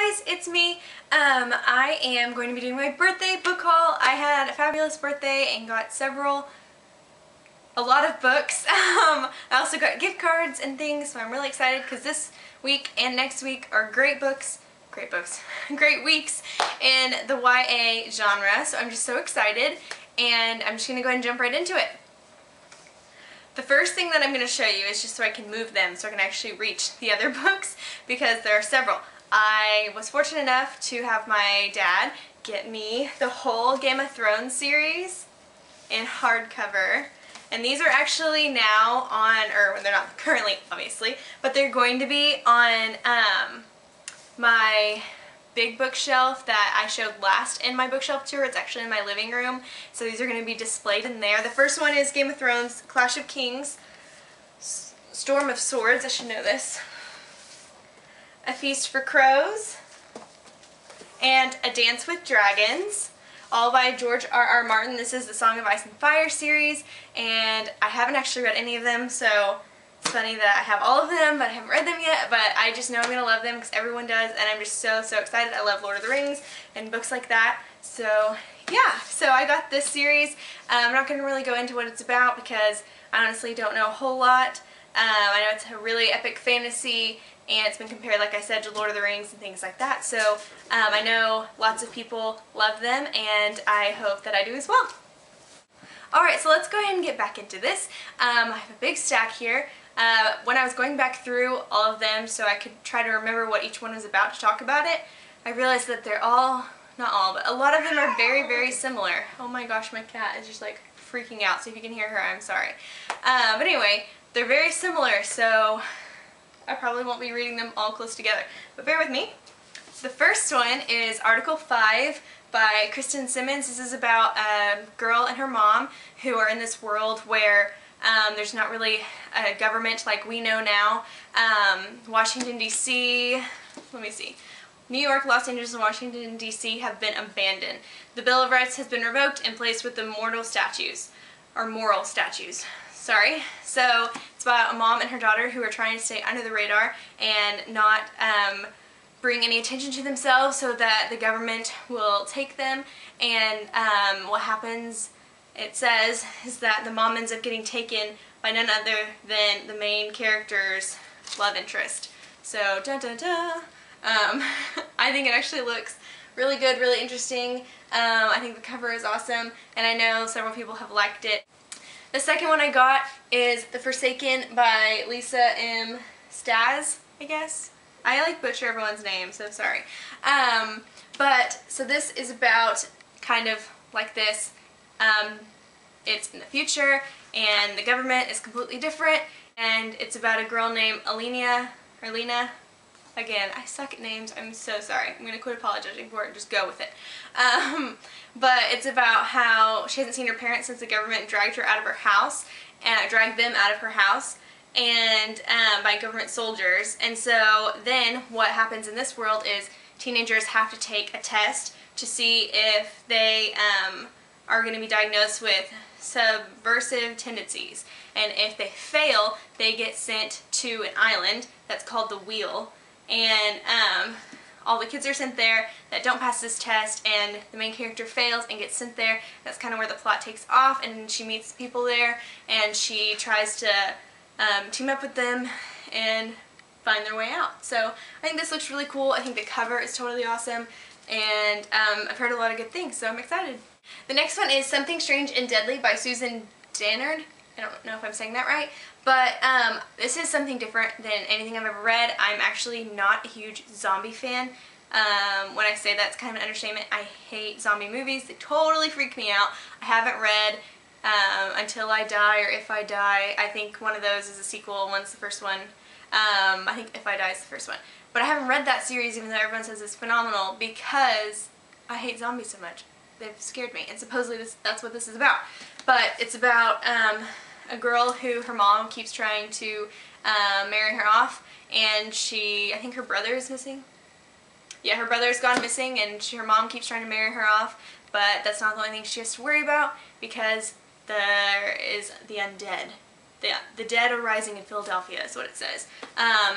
guys, it's me. I am going to be doing my birthday book haul. I had a fabulous birthday and got a lot of books. I also got gift cards and things, so I'm really excited because this week and next week are great weeks in the YA genre, so I'm just so excited, and I'm just going to go ahead and jump right into it. The first thing that I'm going to show you is just so I can move them so I can actually reach the other books, because there are several. I was fortunate enough to have my dad get me the whole Game of Thrones series in hardcover. And these are actually now on, or they're not currently obviously, but they're going to be on my big bookshelf that I showed last in my bookshelf tour. It's actually in my living room, so these are going to be displayed in there. The first one is Game of Thrones, Clash of Kings, Storm of Swords, I should know this, A Feast for Crows, and A Dance with Dragons, all by George R.R. Martin. This is the Song of Ice and Fire series, and I haven't actually read any of them, so it's funny that I have all of them, but I haven't read them yet, but I just know I'm going to love them because everyone does, and I'm just so excited. I love Lord of the Rings and books like that, so yeah. So I got this series. I'm not going to really go into what it's about because I honestly don't know a whole lot. I know it's a really epic fantasy, and it's been compared, like I said, to Lord of the Rings and things like that, so I know lots of people love them, and I hope that I do as well. Alright, so let's go ahead and get back into this. I have a big stack here. When I was going back through all of them so I could try to remember what each one was about to talk about it, I realized that they're all, not all, but a lot of them are very similar. Oh my gosh, my cat is just like freaking out, so if you can hear her, I'm sorry. But anyway, they're very similar, so I probably won't be reading them all close together, but bear with me. The first one is Article 5 by Kristen Simmons. This is about a girl and her mom who are in this world where there's not really a government like we know now. Washington, D.C., let me see. New York, Los Angeles, and Washington, D.C. have been abandoned. The Bill of Rights has been revoked and placed with the moral statues. Sorry. So it's about a mom and her daughter who are trying to stay under the radar and not bring any attention to themselves so that the government will take them. And what happens, it says, is that the mom ends up getting taken by none other than the main character's love interest. So, I think it actually looks really good, really interesting. I think the cover is awesome, and I know several people have liked it. The second one I got is The Forsaken by Lisa M. Staz, I guess. I like butcher everyone's name, so sorry. So this is about kind of like this. It's in the future, and the government is completely different, and it's about a girl named Alina. Again, I suck at names, I'm so sorry. I'm going to quit apologizing for it and just go with it. But it's about how she hasn't seen her parents since the government dragged her out of her house, and dragged them out of her house, and by government soldiers. And so then what happens in this world is teenagers have to take a test to see if they are going to be diagnosed with subversive tendencies. And if they fail, they get sent to an island that's called the Wheel. And all the kids are sent there that don't pass this test, and the main character fails and gets sent there. That's kind of where the plot takes off, and she meets people there, and she tries to team up with them and find their way out. So I think this looks really cool. I think the cover is totally awesome, and I've heard a lot of good things, so I'm excited. The next one is Something Strange and Deadly by Susan Jannard. I don't know if I'm saying that right, but this is something different than anything I've ever read. I'm actually not a huge zombie fan. When I say that's kind of an understatement. I hate zombie movies. They totally freak me out. I haven't read Until I Die or If I Die. I think one of those is a sequel, one's the first one. I think If I Die is the first one. But I haven't read that series, even though everyone says it's phenomenal, because I hate zombies so much. They've scared me, and supposedly that's what this is about. But it's about a girl who her mom keeps trying to marry her off, and I think her brother is missing. Yeah, her brother's gone missing, and her mom keeps trying to marry her off, but that's not the only thing she has to worry about, because there is the undead. The dead are rising in Philadelphia is what it says.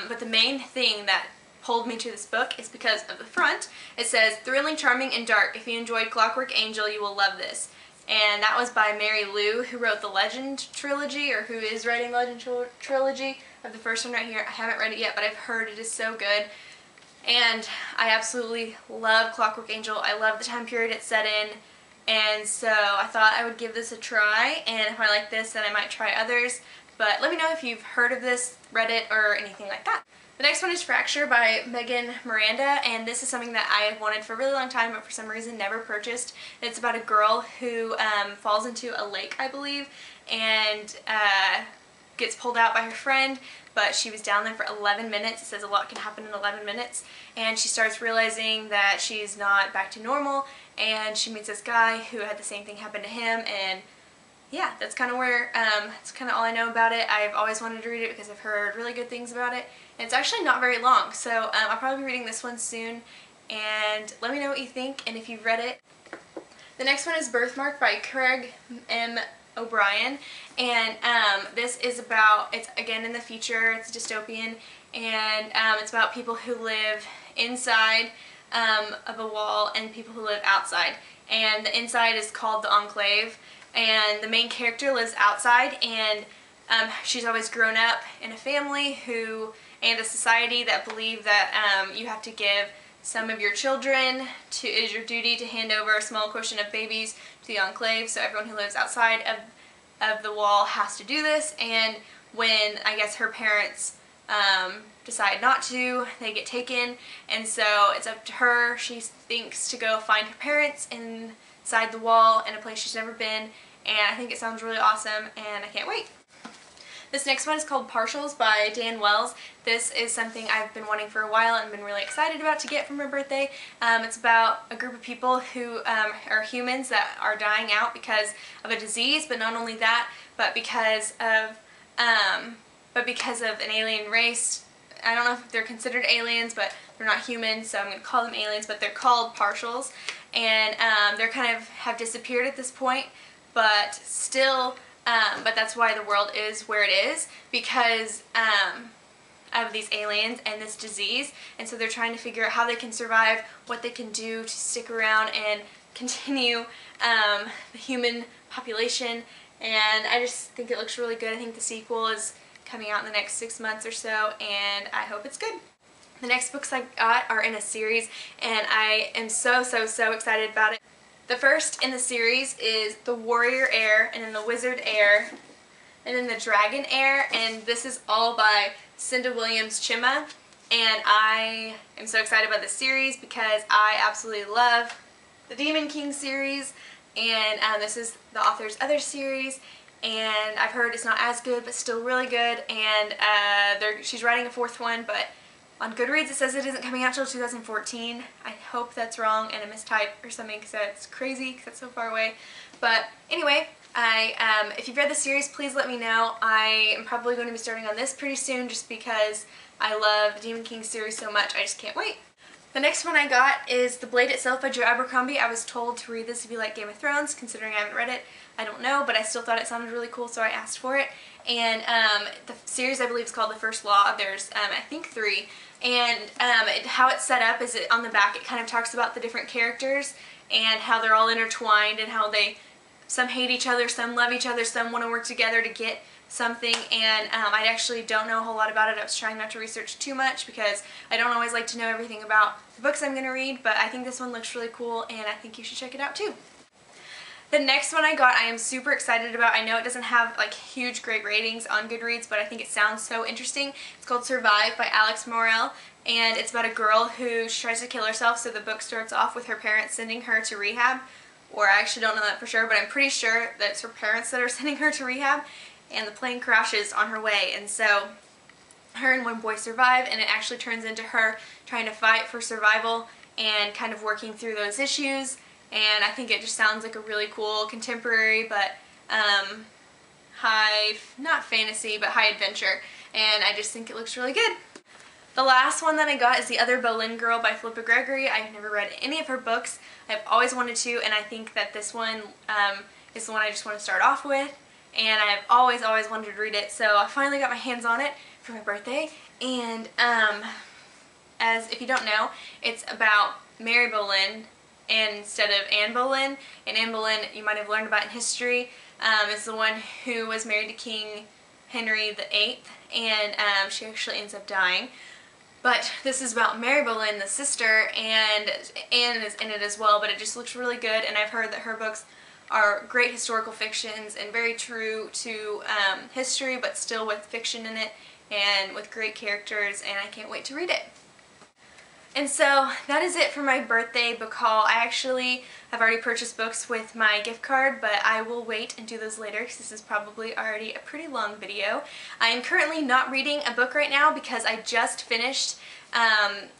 But the main thing that pulled me to this book is because of the front. It says, "Thrilling, charming, and dark. If you enjoyed Clockwork Angel, you will love this." And that was by Mary Lou, who wrote the Legend trilogy, or who is writing Legend trilogy. I have the first one right here. I haven't read it yet, but I've heard it is so good. And I absolutely love Clockwork Angel. I love the time period it's set in. And so I thought I would give this a try, and if I like this, then I might try others. But let me know if you've heard of this, read it, or anything like that. The next one is Fracture by Megan Miranda, and this is something that I have wanted for a really long time, but for some reason never purchased. It's about a girl who falls into a lake, I believe, and gets pulled out by her friend, but she was down there for 11 minutes. It says a lot can happen in 11 minutes, and she starts realizing that she's not back to normal, and she meets this guy who had the same thing happen to him, and yeah, that's kind of where, that's kind of all I know about it. I've always wanted to read it because I've heard really good things about it, and it's actually not very long, so I'll probably be reading this one soon, and let me know what you think, and if you've read it. The next one is Birthmark by Craig M. OBrien, and this is about, it's again in the future, it's dystopian, and it's about people who live inside of a wall and people who live outside, and the inside is called the Enclave, and the main character lives outside, and she's always grown up in a family and a society that believe that you have to give some of your children to, it is your duty to hand over a small portion of babies to the Enclave, so everyone who lives outside of the wall has to do this, and when, I guess, her parents decide not to, they get taken, and so it's up to her, she thinks, to go find her parents inside the wall in a place she's never been, and I think it sounds really awesome, and I can't wait. This next one is called Partials by Dan Wells. This is something I've been wanting for a while and been really excited about to get for my birthday. It's about a group of people who are humans that are dying out because of a disease, but not only that, but because of an alien race. I don't know if they're considered aliens, but they're not humans, so I'm going to call them aliens, but they're called Partials, and they're kind of have disappeared at this point, but still, but that's why the world is where it is, because of these aliens and this disease, and so they're trying to figure out how they can survive, what they can do to stick around and continue the human population, and I just think it looks really good. I think the sequel is coming out in the next 6 months or so, and I hope it's good. The next books I got are in a series, and I am so excited about it. The first in the series is The Warrior Heir, and then The Wizard Heir, and then The Dragon Heir, and this is all by Cinda Williams Chima, and I am so excited about this series because I absolutely love the Demon King series, and this is the author's other series, and I've heard it's not as good but still really good, and she's writing a 4th one, but on Goodreads it says it isn't coming out till 2014. I hope that's wrong and a mistype or something because that's crazy because that's so far away. But anyway, if you've read the series, please let me know. I am probably going to be starting on this pretty soon just because I love the Demon King series so much. I just can't wait. The next one I got is The Blade Itself by Joe Abercrombie. I was told to read this if you like Game of Thrones. Considering I haven't read it, I don't know, but I still thought it sounded really cool, so I asked for it. And the series, I believe, is called The First Law. There's, I think, 3. And how it's set up is on the back it kind of talks about the different characters and how they're all intertwined and how some hate each other, some love each other, some want to work together to get something, and I actually don't know a whole lot about it. I was trying not to research too much because I don't always like to know everything about the books I'm going to read, but I think this one looks really cool and I think you should check it out too. The next one I got I am super excited about. I know it doesn't have like huge great ratings on Goodreads, but I think it sounds so interesting. It's called Survive by Alex Morel, and it's about a girl who tries to kill herself, so the book starts off with her parents sending her to rehab, or I actually don't know that for sure, but I'm pretty sure that it's her parents that are sending her to rehab, and the plane crashes on her way, and so her and one boy survive, and it actually turns into her trying to fight for survival and kind of working through those issues. And I think it just sounds like a really cool contemporary, but not fantasy, but high adventure, and I just think it looks really good. The last one that I got is The Other Boleyn Girl by Philippa Gregory. I've never read any of her books. I've always wanted to, and I think that this one is the one I just want to start off with, and I've always wanted to read it, so I finally got my hands on it for my birthday, and as if you don't know, it's about Mary Boleyn instead of Anne Boleyn. And Anne Boleyn, you might have learned about in history, is the one who was married to King Henry VIII, and she actually ends up dying. But this is about Mary Boleyn, the sister, and Anne is in it as well, but it just looks really good, and I've heard that her books are great historical fictions and very true to history, but still with fiction in it and with great characters, and I can't wait to read it. And so that is it for my birthday book haul. I actually have already purchased books with my gift card, but I will wait and do those later because this is probably already a pretty long video. I am currently not reading a book right now because I just finished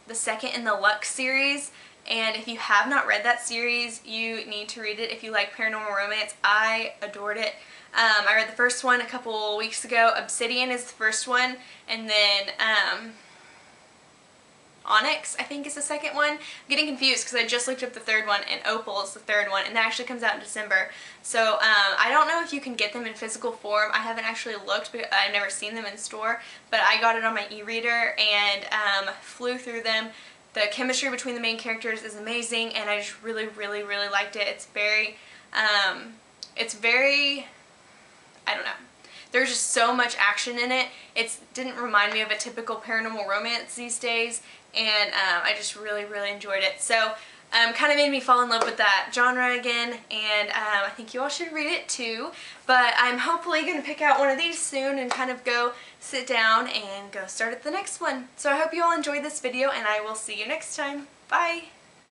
the second in the Luck series, and if you have not read that series, you need to read it if you like paranormal romance. I adored it. I read the first one a couple weeks ago. Obsidian is the first one, and then Onyx, I think, is the second one. I'm getting confused because I just looked up the third one, and Opal is the third one, and that actually comes out in December. So I don't know if you can get them in physical form. I haven't actually looked, because I've never seen them in store, but I got it on my e-reader and flew through them. The chemistry between the main characters is amazing, and I just really, really, really liked it. It's very, I don't know. There's just so much action in it. It didn't remind me of a typical paranormal romance these days, and I just really, really enjoyed it. So kind of made me fall in love with that genre again, and I think you all should read it too. But I'm hopefully going to pick out one of these soon and kind of go sit down and go start at the next one. So I hope you all enjoyed this video, and I will see you next time. Bye!